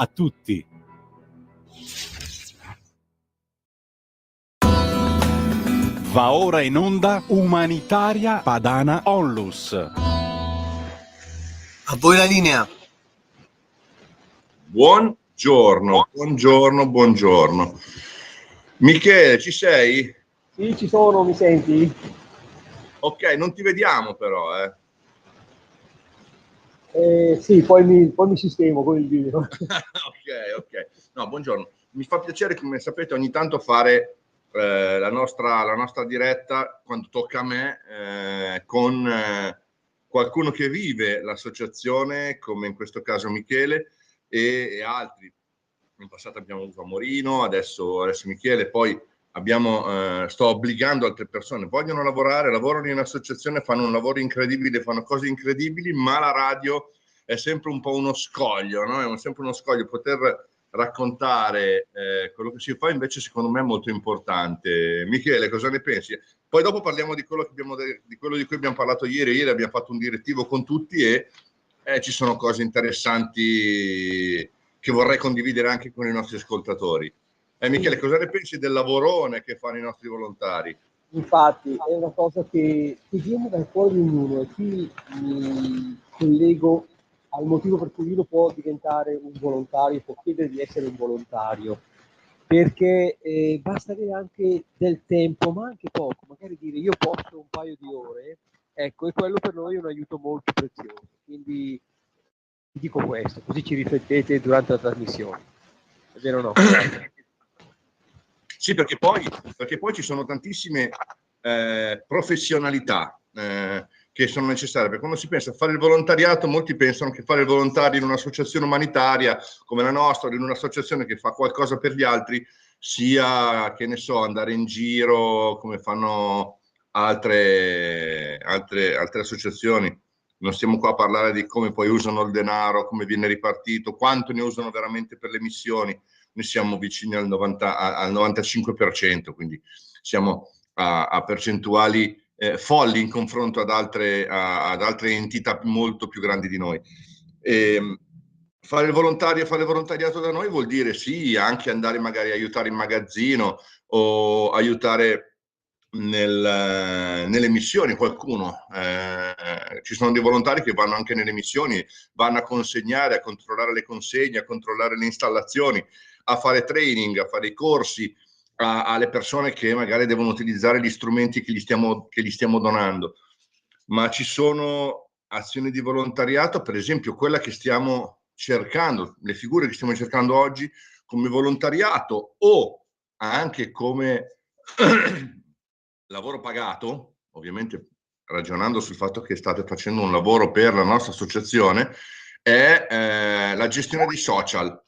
a tutti. Va ora in onda Umanitaria Padana Onlus. A voi la linea. Buongiorno. Michele, ci sei? Sì, ci sono, mi senti? Ok, non ti vediamo però, Sì, poi mi sistemo con il video. ok. No, buongiorno. Mi fa piacere, come sapete, ogni tanto fare la nostra diretta, quando tocca a me, con qualcuno che vive l'associazione, come in questo caso Michele e altri. In passato abbiamo avuto Morino, adesso Michele, poi sto obbligando altre persone, vogliono lavorare, lavorano in associazione, fanno un lavoro incredibile, fanno cose incredibili, ma la radio è sempre un po' uno scoglio, no? È sempre uno scoglio poter raccontare quello che si fa, invece secondo me è molto importante. Michele, cosa ne pensi? Poi dopo parliamo di quello di cui abbiamo parlato ieri. Ieri abbiamo fatto un direttivo con tutti e ci sono cose interessanti che vorrei condividere anche con i nostri ascoltatori. Michele, cosa ne pensi del lavorone che fanno i nostri volontari? Infatti è una cosa che viene dal cuore di ognuno, e qui mi collego al motivo per cui uno può diventare un volontario, può chiedere di essere un volontario, perché basta avere anche del tempo, ma anche poco, magari dire io posso un paio di ore, ecco, e quello per noi è un aiuto molto prezioso. Quindi vi dico questo, così ci riflettete durante la trasmissione. È vero o no? Sì, perché poi ci sono tantissime professionalità che sono necessarie, perché quando si pensa a fare il volontariato, molti pensano che fare il volontario in un'associazione umanitaria come la nostra, in un'associazione che fa qualcosa per gli altri, sia, che ne so, andare in giro come fanno altre associazioni. Non stiamo qua a parlare di come poi usano il denaro, come viene ripartito, quanto ne usano veramente per le missioni. Noi siamo vicini al 95%, quindi siamo a percentuali folli in confronto ad altre entità molto più grandi di noi. Fare il volontariato da noi vuol dire sì, anche andare magari a aiutare in magazzino o aiutare nelle missioni qualcuno. Ci sono dei volontari che vanno anche nelle missioni, vanno a consegnare, a controllare le consegne, a controllare le installazioni, a fare training, a fare i corsi alle persone che magari devono utilizzare gli strumenti che gli stiamo donando. Ma ci sono azioni di volontariato, per esempio quella che stiamo cercando, le figure che stiamo cercando oggi come volontariato o anche come lavoro pagato, ovviamente ragionando sul fatto che state facendo un lavoro per la nostra associazione, è la gestione dei social.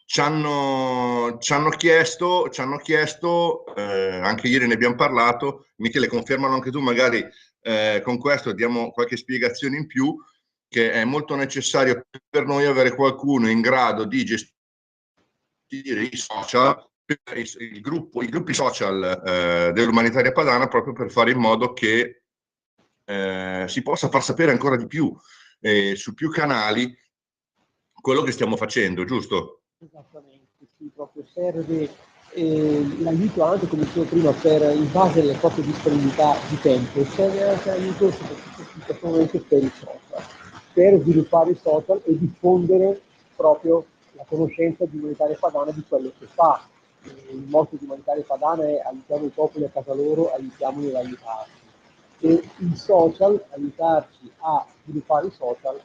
Ci hanno chiesto, anche ieri ne abbiamo parlato, Michele, confermalo anche tu, magari con questo diamo qualche spiegazione in più, che è molto necessario per noi avere qualcuno in grado di gestire i social, i gruppi social dell'Umanitaria Padana, proprio per fare in modo che si possa far sapere ancora di più su più canali quello che stiamo facendo, giusto? Esattamente, sì, proprio serve l'aiuto anche, come dicevo prima, in base alle proprie disponibilità di tempo, serve anche l'aiuto soprattutto per i social, per sviluppare i social e diffondere proprio la conoscenza di Umanitaria Padana di quello che fa. Il motto di Umanitaria Padana è aiutiamo i popoli a casa loro, aiutiamoli ad aiutarci. E il social, aiutarci a sviluppare i social,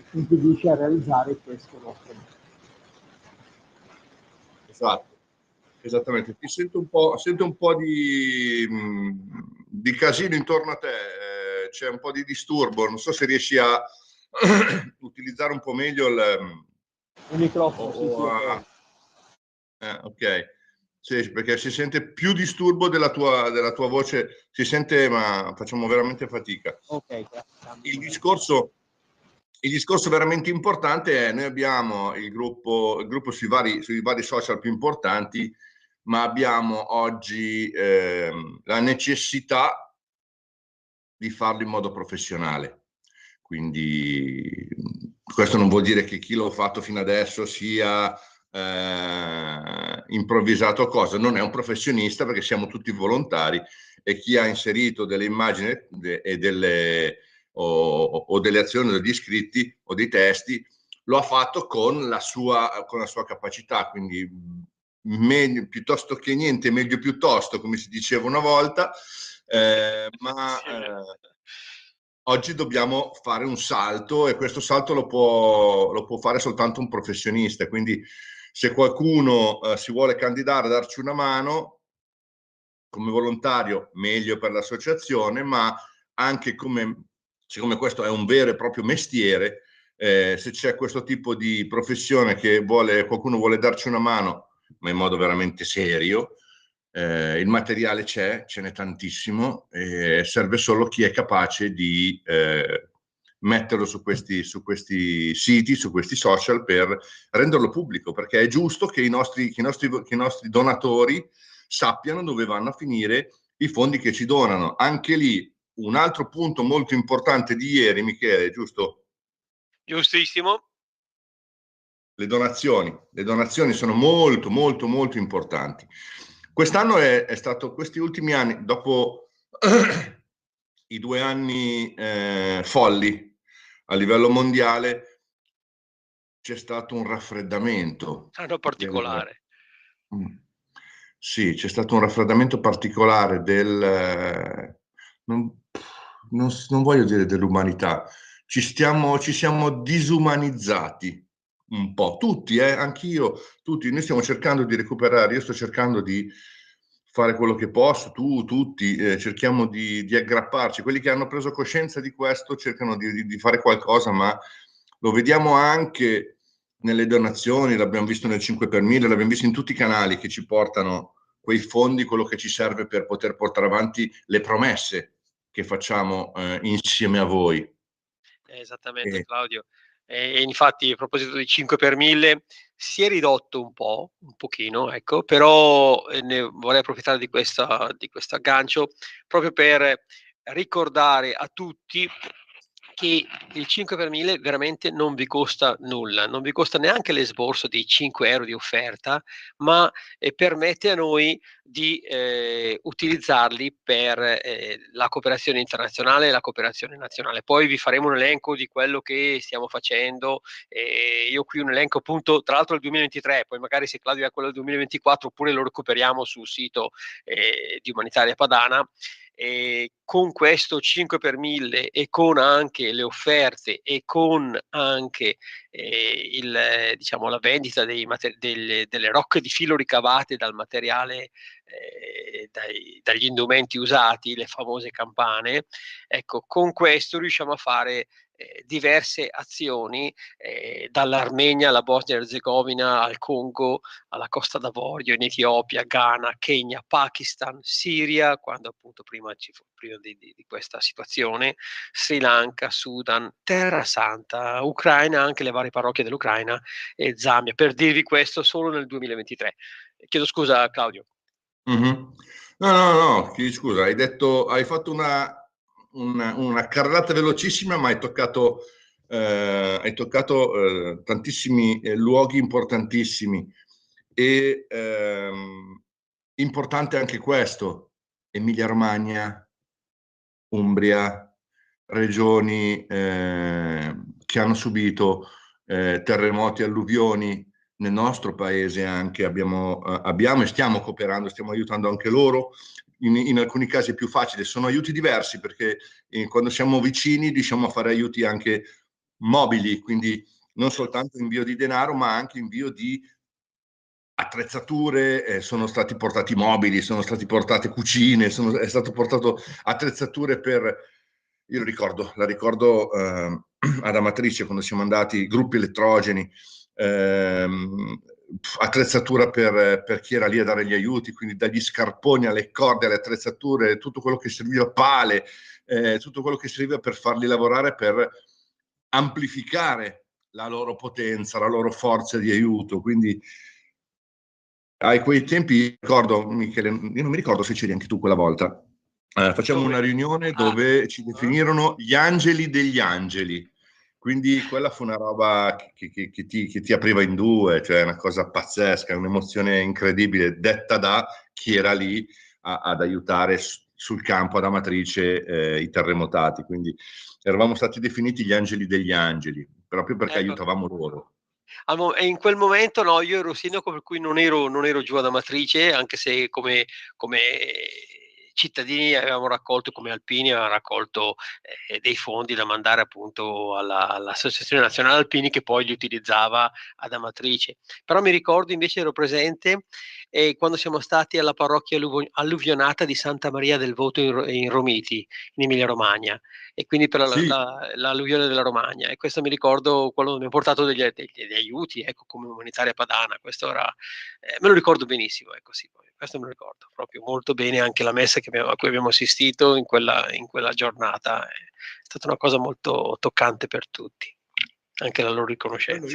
contribuisce a realizzare questo nostro mondo. Esatto, esattamente. Ti sento un po' di casino intorno a te, c'è un po' di disturbo, non so se riesci a utilizzare un po' meglio il microfono. Ok, sì, perché si sente più disturbo della tua voce, si sente, ma facciamo veramente fatica. Ok, il discorso veramente importante è: noi abbiamo il gruppo sui vari social più importanti, ma abbiamo oggi la necessità di farlo in modo professionale. Quindi questo non vuol dire che chi l'ha fatto fino adesso sia improvvisato o cosa, non è un professionista, perché siamo tutti volontari, e chi ha inserito delle immagini e o delle azioni, o degli scritti o dei testi, lo ha fatto con la sua capacità, quindi meglio, piuttosto che niente, meglio piuttosto, come si diceva una volta, ma oggi dobbiamo fare un salto, e questo salto lo può fare soltanto un professionista. Quindi se qualcuno si vuole candidare a darci una mano come volontario, meglio per l'associazione, ma anche siccome questo è un vero e proprio mestiere, se c'è questo tipo di professione che qualcuno vuole darci una mano, ma in modo veramente serio, il materiale ce n'è tantissimo, serve solo chi è capace di metterlo su questi siti, su questi social, per renderlo pubblico, perché è giusto che i nostri donatori sappiano dove vanno a finire i fondi che ci donano. Anche lì un altro punto molto importante di ieri, Michele, giusto? Giustissimo. Le donazioni sono molto molto molto importanti. Quest'anno è stato, questi ultimi anni, dopo i 2 anni folli a livello mondiale, c'è stato un raffreddamento. Anno particolare. Sì, c'è stato un raffreddamento particolare non voglio dire dell'umanità, ci siamo disumanizzati un po', tutti, anch'io, tutti. Noi stiamo cercando di recuperare, io sto cercando di fare quello che posso, tutti cerchiamo di aggrapparci. Quelli che hanno preso coscienza di questo cercano di fare qualcosa, ma lo vediamo anche nelle donazioni, l'abbiamo visto nel 5 per 1000, l'abbiamo visto in tutti i canali che ci portano quei fondi, quello che ci serve per poter portare avanti le promesse che facciamo insieme a voi. Esattamente, Claudio. E infatti, a proposito di 5 per 1000, si è ridotto un pochino, ecco, però ne vorrei approfittare di questo aggancio proprio per ricordare a tutti che il 5 per 1000 veramente non vi costa nulla, non vi costa neanche l'esborso di 5 euro di offerta, ma permette a noi di utilizzarli per la cooperazione internazionale e la cooperazione nazionale. Poi vi faremo un elenco di quello che stiamo facendo. Io qui un elenco appunto, tra l'altro del 2023, poi magari se Claudio ha quello del 2024, oppure lo recuperiamo sul sito di Umanitaria Padana. Con questo 5 per 1000 e con anche le offerte e con anche diciamo, la vendita delle rocche di filo ricavate dal materiale, dagli indumenti usati, le famose campane, ecco, con questo riusciamo a fare diverse azioni, dall'Armenia alla Bosnia e Erzegovina, al Congo, alla Costa d'Avorio, in Etiopia, Ghana, Kenya, Pakistan, Siria, quando appunto prima di questa situazione, Sri Lanka, Sudan, Terra Santa, Ucraina, anche le varie parrocchie dell'Ucraina, e Zambia, per dirvi questo solo nel 2023. Chiedo scusa, Claudio. Mm-hmm. No, scusa, hai fatto una carrellata velocissima, ma hai toccato tantissimi luoghi importantissimi, e importante anche questo: Emilia-Romagna, Umbria, regioni che hanno subito terremoti, alluvioni. Nel nostro paese anche abbiamo e stiamo cooperando, stiamo aiutando anche loro. In alcuni casi è più facile, sono aiuti diversi, perché quando siamo vicini riusciamo a fare aiuti anche mobili, quindi non soltanto invio di denaro, ma anche invio di attrezzature. Sono stati portati mobili, sono state portate cucine, è stato portato attrezzature io la ricordo ad Amatrice, quando siamo andati, gruppi elettrogeni, attrezzatura per chi era lì a dare gli aiuti, quindi dagli scarponi alle corde, alle attrezzature, tutto quello che serviva, pale, tutto quello che serviva per farli lavorare, per amplificare la loro potenza, la loro forza di aiuto. Quindi a quei tempi, ricordo, Michele, io non mi ricordo se c'eri anche tu quella volta, Facciamo una riunione dove ci definirono gli angeli degli angeli, quindi quella fu una roba che ti apriva in due, cioè una cosa pazzesca, un'emozione incredibile, detta da chi era lì ad aiutare sul campo ad Amatrice i terremotati, quindi eravamo stati definiti gli angeli degli angeli, proprio perché Ecco. aiutavamo loro. E in quel momento no, io ero sindaco, per cui non ero giù ad Amatrice, anche se come cittadini avevamo raccolto, come alpini avevamo raccolto dei fondi da mandare appunto all'Associazione Nazionale Alpini, che poi li utilizzava ad Amatrice. Però mi ricordo, invece ero presente quando siamo stati alla parrocchia alluvionata di Santa Maria del Voto in Romiti, in Emilia Romagna, e quindi per Sì. l'alluvione della Romagna, e questo mi ricordo quando mi ha portato degli aiuti, ecco, come umanitaria padana. Questo era, me lo ricordo benissimo, ecco, sì, questo me lo ricordo proprio molto bene, anche la messa a cui abbiamo assistito in quella giornata è stata una cosa molto toccante per tutti, anche la loro riconoscenza.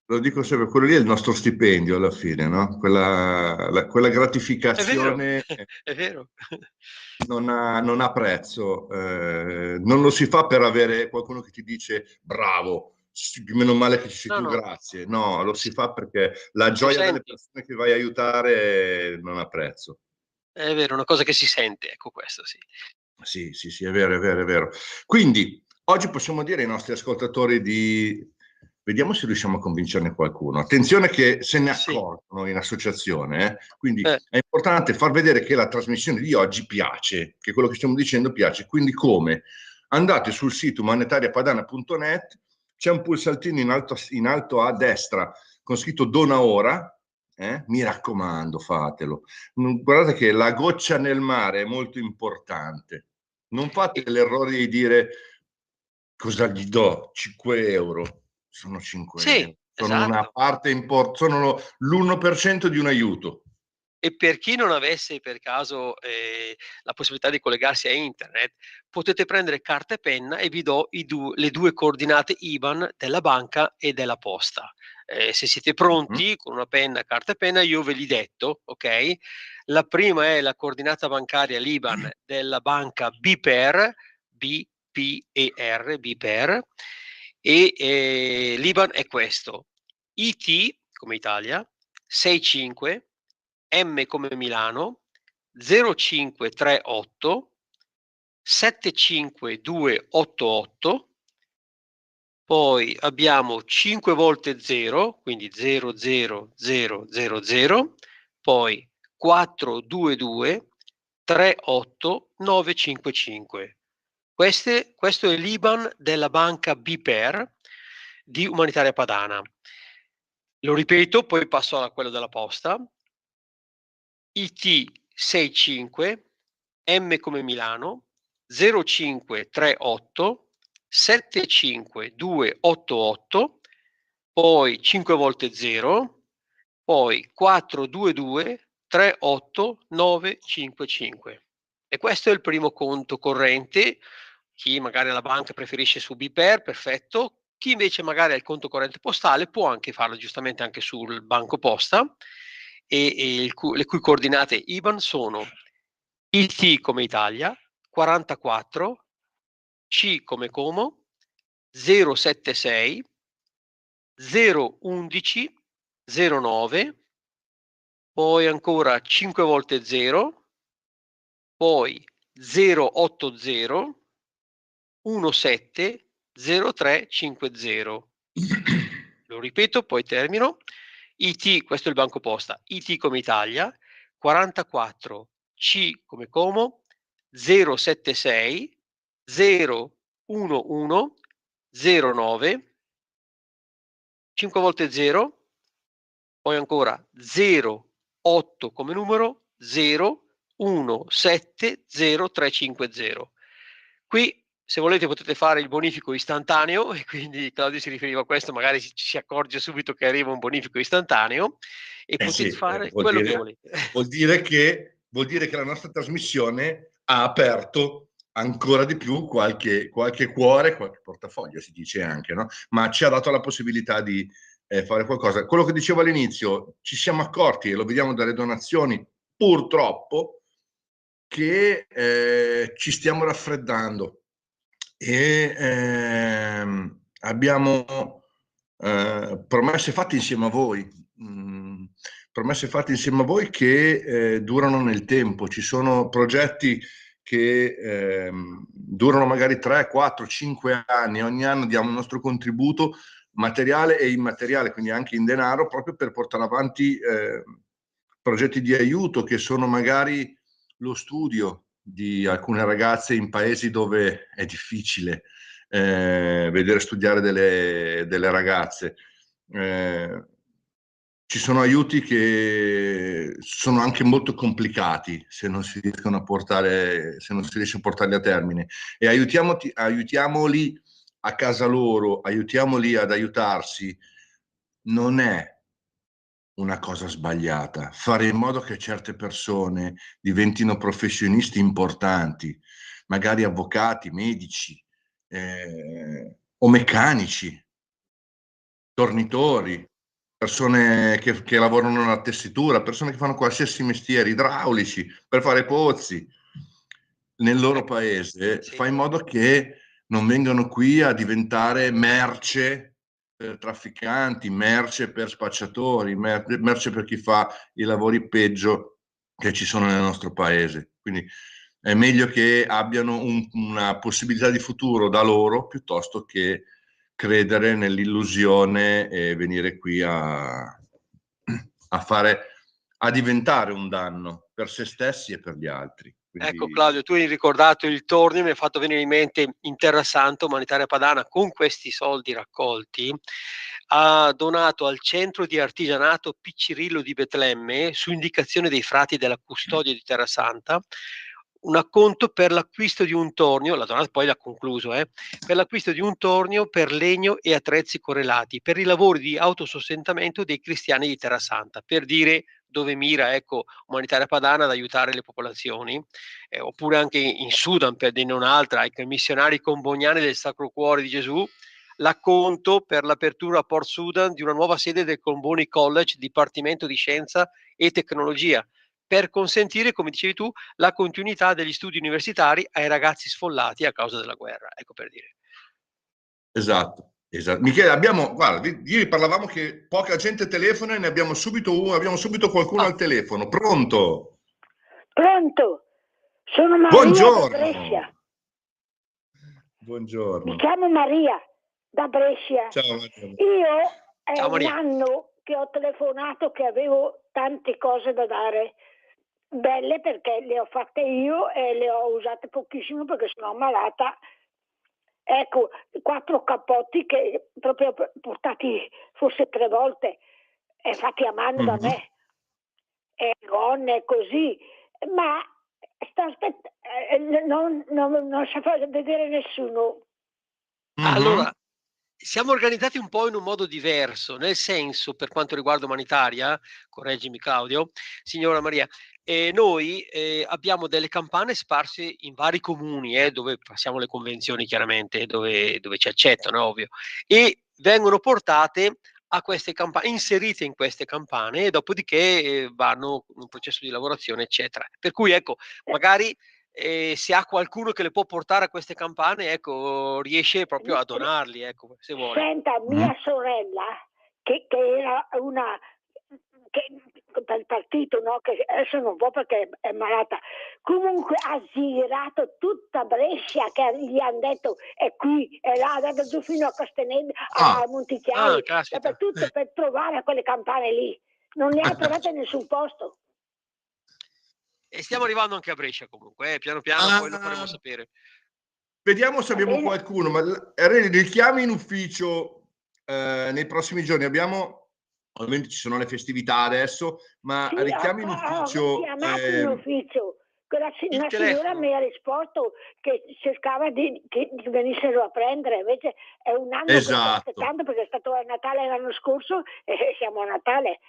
Lo dico sempre, quello lì è il nostro stipendio alla fine, no? Quella gratificazione È vero. non ha prezzo, non lo si fa per avere qualcuno che ti dice bravo, meno male che ci sei tu, grazie. No, lo si fa perché la gioia delle persone che vai a aiutare non ha prezzo. È vero, è una cosa che si sente, ecco, questo sì. Sì, è vero. Quindi, oggi possiamo dire ai nostri ascoltatori vediamo se riusciamo a convincerne qualcuno. Attenzione che se ne accorgono in associazione, quindi è importante far vedere che la trasmissione di oggi piace, che quello che stiamo dicendo piace. Quindi come? Andate sul sito umanitariapadana.net, c'è un pulsantino in alto a destra con scritto Dona ora. Mi raccomando, fatelo. Guardate che la goccia nel mare è molto importante. Non fate l'errore di dire cosa gli do? 5 euro. Sono 5 euro. Sono una parte sono l'1% di un aiuto. E per chi non avesse per caso la possibilità di collegarsi a internet, potete prendere carta e penna e vi do le due coordinate IBAN della banca e della posta. Se siete pronti, con una penna, carta e penna, io ve li detto, ok? La prima è la coordinata bancaria, l'IBAN della banca BPER, BPER, e l'IBAN è questo: IT come Italia 65 M come Milano 0538 75288, poi abbiamo 5 volte 0, quindi 00000, poi 422 38 955. Questo è l'IBAN della banca BPER di Umanitaria Padana. Lo ripeto, poi passo a quello della posta. IT 65 M come Milano 0538 75288, poi 5 volte 0, poi 422 38 955. E questo è il primo conto corrente. Chi magari alla banca preferisce su BPER, perfetto. Chi invece magari ha il conto corrente postale può anche farlo giustamente anche sul banco posta, le cui coordinate IBAN sono IT come Italia 44, C come Como 076 011 09, poi ancora 5 volte 0, poi 080 17 0350. Lo ripeto, poi termino. IT, questo è il banco posta, IT come Italia 44, C come Como 076 011 09, 5 volte 0, poi ancora 08 come numero 017 0350. Qui, se volete, potete fare il bonifico istantaneo, e quindi Claudio si riferiva a questo, magari si accorge subito che arriva un bonifico istantaneo e potete fare quello che volete. Vuol dire che la nostra trasmissione ha aperto ancora di più qualche cuore, qualche portafoglio, si dice anche, no? Ma ci ha dato la possibilità di fare qualcosa. Quello che dicevo all'inizio, ci siamo accorti, e lo vediamo dalle donazioni, purtroppo, che ci stiamo raffreddando e abbiamo promesse fatte insieme a voi, promesse fatte insieme a voi che durano nel tempo. Ci sono progetti che durano magari 3, 4, 5 anni, ogni anno diamo il nostro contributo materiale e immateriale, quindi anche in denaro, proprio per portare avanti progetti di aiuto che sono magari lo studio di alcune ragazze in paesi dove è difficile vedere studiare delle ragazze. Ci sono aiuti che sono anche molto complicati se non si riescono a portare, se non si riesce a portarli a termine, e aiutiamoli a casa loro, aiutiamoli ad aiutarsi. Non è una cosa sbagliata fare in modo che certe persone diventino professionisti importanti, magari avvocati, medici o meccanici, tornitori, persone che lavorano nella tessitura, persone che fanno qualsiasi mestiere, idraulici, per fare pozzi nel loro paese. Sì. Fa in modo che non vengano qui a diventare merce per trafficanti, merce per spacciatori, merce per chi fa i lavori peggio che ci sono nel nostro paese. Quindi è meglio che abbiano una possibilità di futuro da loro piuttosto che credere nell'illusione e venire qui a diventare un danno per se stessi e per gli altri. Quindi... Ecco Claudio, tu hai ricordato il tornio, mi hai fatto venire in mente in Terra Santa Umanitaria Padana, con questi soldi raccolti ha donato al centro di artigianato Piccirillo di Betlemme, su indicazione dei frati della custodia di Terra Santa, un acconto per l'acquisto di un tornio, la donata poi l'ha concluso, per l'acquisto di un tornio per legno e attrezzi correlati per i lavori di autosostentamento dei cristiani di Terra Santa, per dire dove mira, ecco, Umanitaria Padana ad aiutare le popolazioni, oppure anche in Sudan, per dirne un'altra, ecco, i missionari comboniani del Sacro Cuore di Gesù, l'acconto per l'apertura a Port Sudan di una nuova sede del Comboni College, Dipartimento di Scienza e Tecnologia, per consentire, come dicevi tu, la continuità degli studi universitari ai ragazzi sfollati a causa della guerra, ecco per dire. Esatto. Esatto. Michele, guarda, ieri parlavamo che poca gente telefona e ne abbiamo subito qualcuno al telefono. Pronto? Pronto? Sono Maria Buongiorno. da Brescia. Buongiorno. Mi chiamo Maria da Brescia. Ciao Maria. Io è Ciao, Maria. un anno che ho telefonato che avevo tante cose da dare, belle perché le ho fatte io e le ho usate pochissimo perché sono malata. Ecco, 4 cappotti che proprio portati forse 3 volte e fatti a mano da me, e gonne così, ma non sa far vedere nessuno. Allora, siamo organizzati un po' in un modo diverso, nel senso, per quanto riguarda Umanitaria, correggimi Claudio, signora Maria, noi abbiamo delle campane sparse in vari comuni, dove passiamo le convenzioni chiaramente, dove ci accettano, ovvio, e vengono portate a queste campane, inserite in queste campane, e dopodiché vanno in un processo di lavorazione, eccetera. Per cui ecco, magari se ha qualcuno che le può portare a queste campane, ecco, riesce proprio a donarli, ecco, se vuole. Senta, mia sorella, che era una del partito, no? Che adesso non può perché è malata, comunque ha girato tutta Brescia, che gli hanno detto è qui, è là, giù fino a Casteneda, a Montichiari, dappertutto per trovare quelle campane lì. Non ne ha trovate in nessun posto. E stiamo arrivando anche a Brescia comunque, piano piano poi lo faremo sapere. Vediamo se abbiamo qualcuno, ma richiami in ufficio nei prossimi giorni. Ovviamente ci sono le festività adesso, ma sì, richiami in ufficio. Ho chiamato in ufficio. Una signora mi ha risposto che cercava che venissero a prendere, invece è un anno che sto aspettando perché è stato a Natale l'anno scorso e siamo a Natale.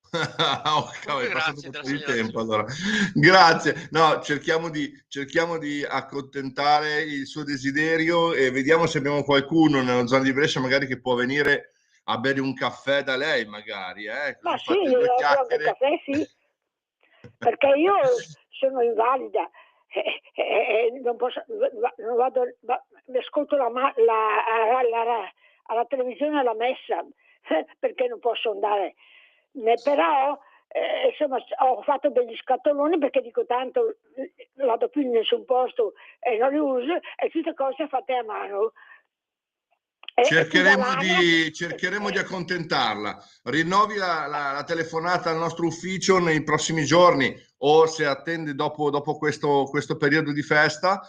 È passato un po' di tempo, allora. Grazie. No, cerchiamo di accontentare il suo desiderio e vediamo se abbiamo qualcuno nella zona di Brescia magari che può venire a bere un caffè da lei, magari. Ma sì, io offro anche il caffè, sì. Perché io sono invalida, non posso, non vado, mi ascolto alla televisione alla messa, perché non posso andare. Però insomma ho fatto degli scatoloni, perché dico tanto non vado più in nessun posto e non li uso, e tutte cose fatte a mano. Cercheremo di accontentarla. Rinnovi la telefonata al nostro ufficio nei prossimi giorni, o se attende dopo questo periodo di festa,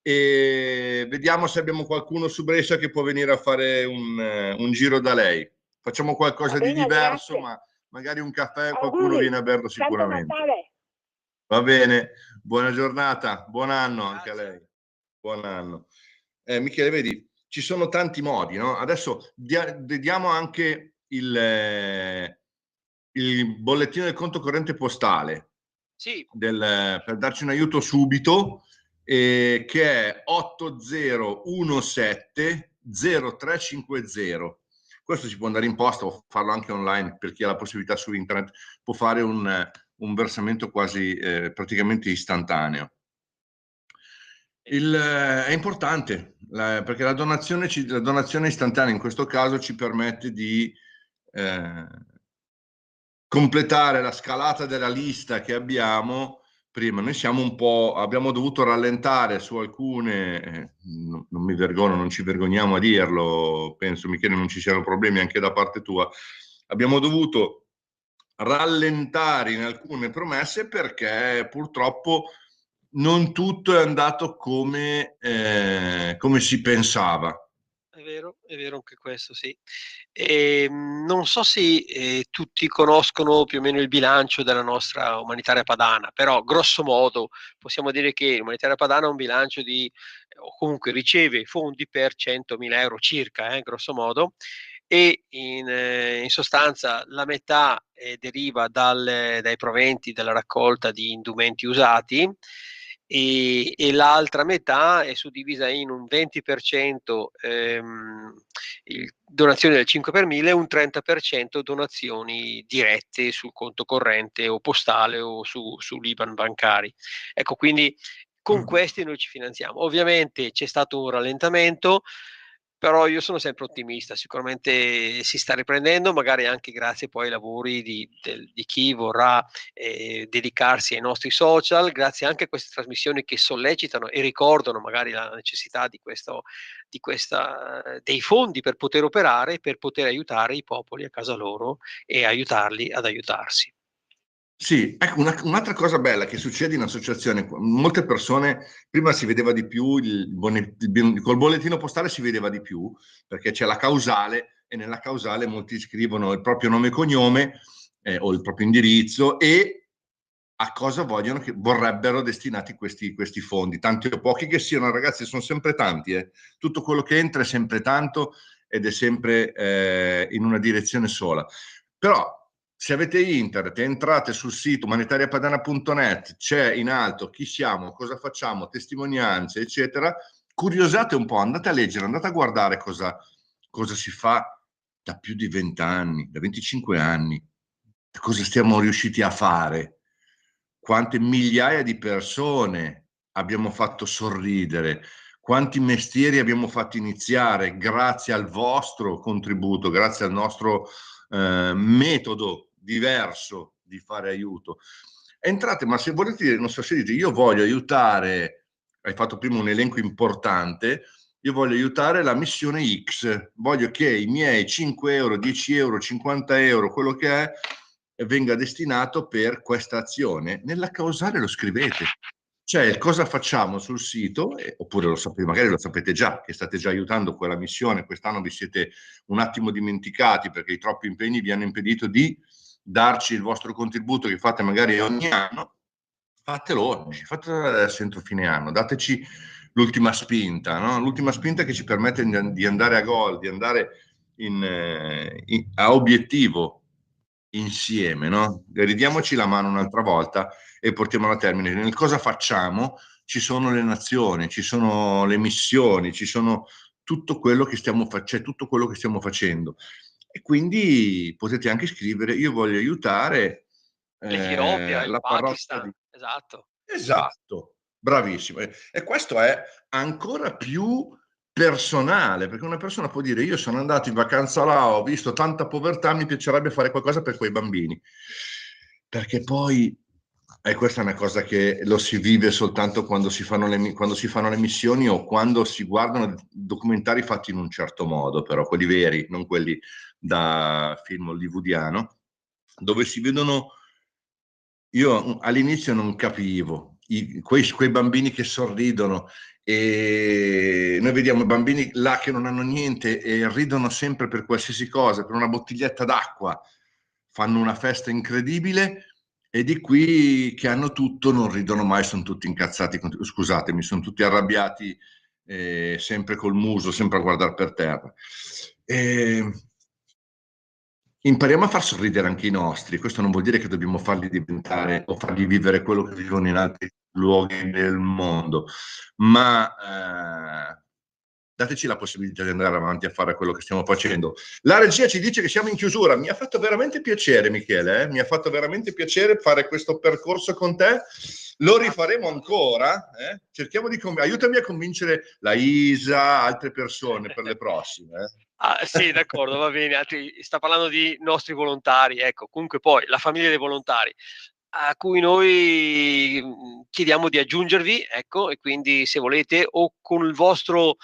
e vediamo se abbiamo qualcuno su Brescia che può venire a fare un giro da lei. Facciamo qualcosa di diverso, grazie. ma magari un caffè Auguri, qualcuno viene a berlo Santo sicuramente. Natale. Va bene, buona giornata, buon anno anche a Grazie. lei. Buon anno. Michele, vedi, ci sono tanti modi, no? Adesso vediamo anche il bollettino del conto corrente postale Sì, per darci un aiuto subito, che è 80170350. Questo si può andare in posta o farlo anche online, per chi ha la possibilità su internet, può fare un versamento quasi praticamente istantaneo. È importante perché la donazione istantanea in questo caso ci permette di completare la scalata della lista che abbiamo prima. Noi abbiamo dovuto rallentare su alcune, non mi vergogno, non ci vergogniamo a dirlo, penso Michele non ci siano problemi anche da parte tua, abbiamo dovuto rallentare in alcune promesse perché purtroppo non tutto è andato come si pensava. È vero anche questo, sì. Non so se tutti conoscono più o meno il bilancio della nostra umanitaria padana, però grosso modo possiamo dire che l'umanitaria padana ha un bilancio o comunque riceve fondi per 100.000 euro circa, grosso modo, e in sostanza la metà deriva dai proventi della raccolta di indumenti usati, e l'altra metà è suddivisa in un 20% donazioni del 5 per 1000 e un 30% donazioni dirette sul conto corrente o postale o su IBAN bancari. Ecco, quindi con questi noi ci finanziamo. Ovviamente c'è stato un rallentamento, però io sono sempre ottimista, sicuramente si sta riprendendo, magari anche grazie poi ai lavori di chi vorrà dedicarsi ai nostri social, grazie anche a queste trasmissioni che sollecitano e ricordano magari la necessità dei fondi per poter operare, per poter aiutare i popoli a casa loro e aiutarli ad aiutarsi. Sì, ecco, un'altra cosa bella che succede in associazione, molte persone, prima si vedeva di più, col bollettino postale si vedeva di più, perché c'è la causale, e nella causale molti scrivono il proprio nome e cognome, o il proprio indirizzo, e a cosa vorrebbero destinati questi fondi, tanti o pochi che siano, ragazzi, sono sempre tanti, tutto quello che entra è sempre tanto ed è sempre in una direzione sola. Però se avete internet, entrate sul sito umanitariapadana.net, c'è in alto chi siamo, cosa facciamo, testimonianze, eccetera. Curiosate un po', andate a leggere, andate a guardare cosa si fa da più di 20 anni, da 25 anni, cosa stiamo riusciti a fare, quante migliaia di persone abbiamo fatto sorridere, quanti mestieri abbiamo fatto iniziare grazie al vostro contributo, grazie al nostro metodo diverso di fare aiuto. Entrate, ma se volete dire, non so se dite, io voglio aiutare, hai fatto prima un elenco importante, io voglio aiutare la missione X, voglio che i miei 5 euro, 10 euro, 50 euro, quello che è, venga destinato per questa azione. Nella causale lo scrivete. C'è il cosa facciamo sul sito, oppure magari lo sapete già, che state già aiutando quella missione, quest'anno vi siete un attimo dimenticati perché i troppi impegni vi hanno impedito di darci il vostro contributo che fate magari ogni anno. Fatelo oggi, fatelo adesso entro fine anno, dateci l'ultima spinta, no? L'ultima spinta che ci permette di andare a gol, di andare a obiettivo insieme, no? Ridiamoci la mano un'altra volta e portiamola a termine. Nel cosa facciamo ci sono le nazioni, ci sono le missioni, ci sono tutto quello che tutto quello che stiamo facendo. E quindi potete anche scrivere: io voglio aiutare L'Etiopia, il la parrocchia Pakistan, esatto. Esatto, bravissimo. E questo è ancora più personale, perché una persona può dire: io sono andato in vacanza là, ho visto tanta povertà, mi piacerebbe fare qualcosa per quei bambini. Perché poi, e questa è una cosa che lo si vive soltanto quando si fanno le missioni o quando si guardano documentari fatti in un certo modo, però quelli veri, non quelli da film hollywoodiano, dove si vedono. Io all'inizio non capivo quei bambini che sorridono, e noi vediamo i bambini là che non hanno niente e ridono sempre per qualsiasi cosa, per una bottiglietta d'acqua, fanno una festa incredibile, e di qui che hanno tutto non ridono mai, sono tutti incazzati, scusatemi, sono tutti arrabbiati, sempre col muso, sempre a guardare per terra. Impariamo a far sorridere anche i nostri. Questo non vuol dire che dobbiamo farli diventare o farli vivere quello che vivono in altri luoghi del mondo, ma dateci la possibilità di andare avanti a fare quello che stiamo facendo. La regia ci dice che siamo in chiusura. Mi ha fatto veramente piacere, Michele, mi ha fatto veramente piacere fare questo percorso con te. Lo rifaremo ancora. Cerchiamo di aiutami a convincere la Isa, altre persone per le prossime. Ah, sì, d'accordo, va bene. Sta parlando di nostri volontari, ecco. Comunque poi la famiglia dei volontari, a cui noi chiediamo di aggiungervi, ecco, e quindi se volete, o con il vostro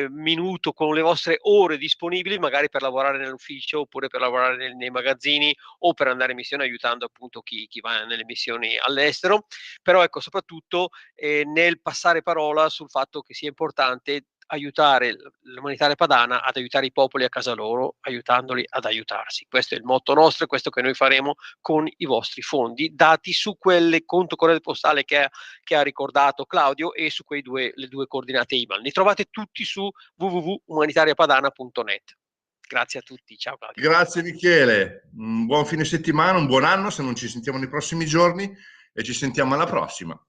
minuto, con le vostre ore disponibili, magari per lavorare nell'ufficio, oppure per lavorare nei magazzini, o per andare in missione aiutando appunto chi va nelle missioni all'estero, però ecco, soprattutto nel passare parola sul fatto che sia importante aiutare l'umanitaria padana ad aiutare i popoli a casa loro, aiutandoli ad aiutarsi. Questo è il motto nostro, è questo che noi faremo con i vostri fondi dati su quelle conto corrente postale che ha ricordato Claudio, e su le due coordinate IBAN. Li trovate tutti su www.umanitariapadana.net. Grazie a tutti, ciao Claudio. Grazie Michele, un buon fine settimana, un buon anno se non ci sentiamo nei prossimi giorni, e ci sentiamo alla prossima.